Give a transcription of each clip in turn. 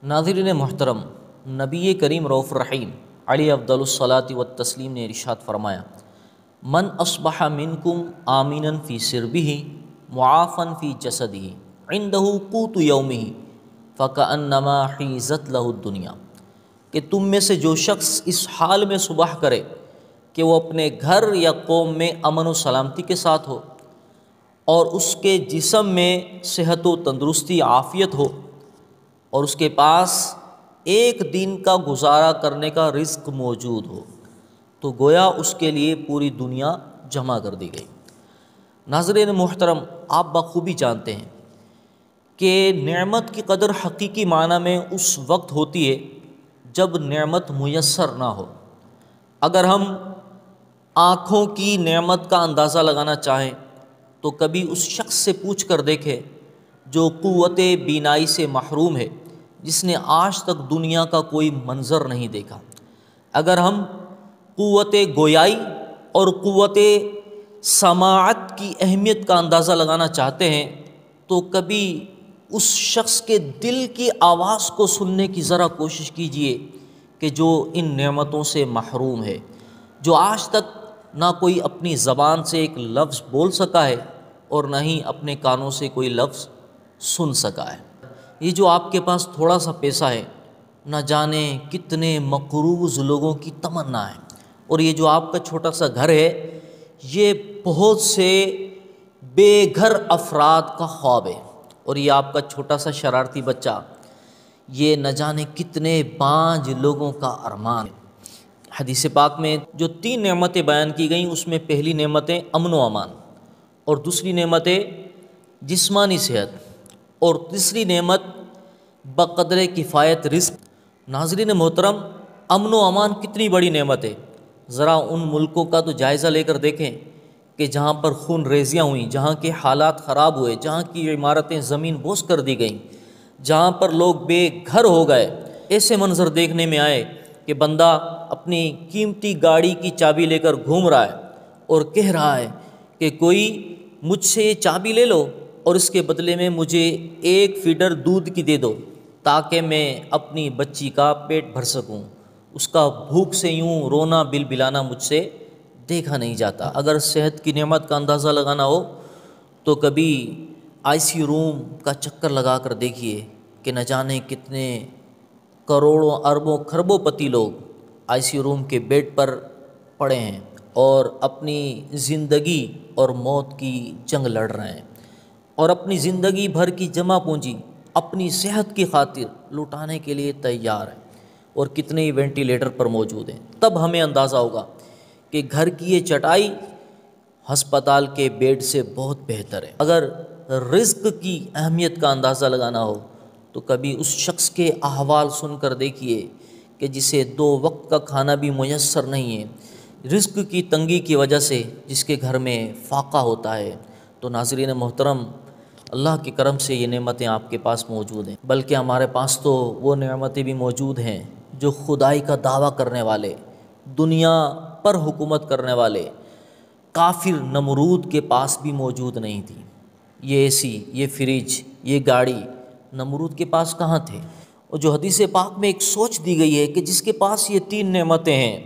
ناظرین محترم، نبی کریم رؤوف الرحیم علیہ افضل الصلاۃ والتسلیم نے ارشاد فرمایا، من اصبح منکم آمنا فی سربہ معافا فی جسدہ عندہ قوت یومہ فکأنما حیزت لہ الدنیا، کہ تم میں سے جو شخص اس حال میں صبح کرے کہ وہ اپنے گھر یا قوم میں امن و سلامتی کے ساتھ ہو اور اس کے جسم میں صحت و تندرستی عافیت ہو اور اس کے پاس ایک دن کا گزارا کرنے کا رزق موجود ہو، تو گویا اس کے لیے پوری دنیا جمع کر دی گئی۔ ناظرین محترم، آپ بخوبی جانتے ہیں کہ نعمت کی قدر حقیقی معنی میں اس وقت ہوتی ہے جب نعمت میسر نہ ہو۔ اگر ہم آنکھوں کی نعمت کا اندازہ لگانا چاہیں تو کبھی اس شخص سے پوچھ کر دیکھیں جو قوت بینائی سے محروم ہے، جس نے آج تک دنیا کا کوئی منظر نہیں دیکھا۔ اگر ہم قوت گویائی اور قوت سماعت کی اہمیت کا اندازہ لگانا چاہتے ہیں تو کبھی اس شخص کے دل کی آواز کو سننے کی ذرا کوشش کیجئے کہ جو ان نعمتوں سے محروم ہے، جو آج تک نہ کوئی اپنی زبان سے ایک لفظ بول سکا ہے اور نہ ہی اپنے کانوں سے کوئی لفظ سن سکا ہے۔ یہ جو آپ کے پاس تھوڑا سا پیسہ ہے، نہ جانے کتنے مقروض لوگوں کی تمنا ہے، اور یہ جو آپ کا چھوٹا سا گھر ہے، یہ بہت سے بے گھر افراد کا خواب ہے، اور یہ آپ کا چھوٹا سا شرارتی بچہ، یہ نہ جانے کتنے بانجھ لوگوں کا ارمان ہے۔ حدیث پاک میں جو 3 نعمتیں بیان کی گئیں، اس میں پہلی نعمت امن و امان، اور دوسری نعمت جسمانی صحت، اور تیسری نعمت بقدر کفایت رزق۔ ناظرین محترم، امن و امان کتنی بڑی نعمت ہے۔ ذرا ان ملکوں کا تو جائزہ لے کر دیکھیں کہ جہاں پر خون ریزیاں ہوئیں، جہاں کے حالات خراب ہوئے، جہاں کی عمارتیں زمین بوس کر دی گئیں، جہاں پر لوگ بے گھر ہو گئے، ایسے منظر دیکھنے میں آئے کہ بندہ اپنی قیمتی گاڑی کی چابی لے کر گھوم رہا ہے اور کہہ رہا ہے کہ کوئی مجھ سے یہ چابی لے لو اور اس کے بدلے میں مجھے 1 فیڈر دودھ کی دے دو تاکہ میں اپنی بچی کا پیٹ بھر سکوں۔ اس کا بھوک سے یوں رونا بل بلانا مجھ سے دیکھا نہیں جاتا۔ اگر صحت کی نعمت کا اندازہ لگانا ہو تو کبھی ICU روم کا چکر لگا کر دیکھیے کہ نہ جانے کتنے کروڑوں اربوں کھربوں پتی لوگ ICU روم کے بیڈ پر پڑے ہیں اور اپنی زندگی اور موت کی جنگ لڑ رہے ہیں، اور اپنی زندگی بھر کی جمع پونجی اپنی صحت کی خاطر لٹانے کے لیے تیار ہیں، اور کتنے ہی وینٹیلیٹر پر موجود ہیں۔ تب ہمیں اندازہ ہوگا کہ گھر کی یہ چٹائی ہسپتال کے بیڈ سے بہت بہتر ہے۔ اگر رزق کی اہمیت کا اندازہ لگانا ہو تو کبھی اس شخص کے احوال سن کر دیکھیے کہ جسے 2 وقت کا کھانا بھی میسر نہیں ہے، رزق کی تنگی کی وجہ سے جس کے گھر میں فاقہ ہوتا ہے۔ تو ناظرین محترم، اللہ کے کرم سے یہ نعمتیں آپ کے پاس موجود ہیں، بلکہ ہمارے پاس تو وہ نعمتیں بھی موجود ہیں جو خدائی کا دعویٰ کرنے والے، دنیا پر حکومت کرنے والے کافر نمرود کے پاس بھی موجود نہیں تھی۔ یہ AC، یہ فریج، یہ گاڑی نمرود کے پاس کہاں تھے؟ اور جو حدیث پاک میں ایک سوچ دی گئی ہے کہ جس کے پاس یہ 3 نعمتیں ہیں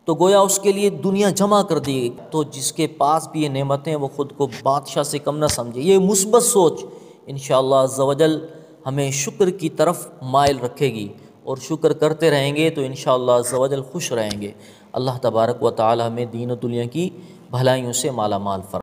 تو گویا اس کے لیے دنیا جمع کر دی گئی، تو جس کے پاس بھی یہ نعمتیں وہ خود کو بادشاہ سے کم نہ سمجھے۔ یہ مثبت سوچ انشاءاللہ عز و جل ہمیں شکر کی طرف مائل رکھے گی، اور شکر کرتے رہیں گے تو انشاءاللہ عز و جل خوش رہیں گے۔ اللہ تبارک و تعالی ہمیں دین و دنیا کی بھلائیوں سے مالا مال فرمائے۔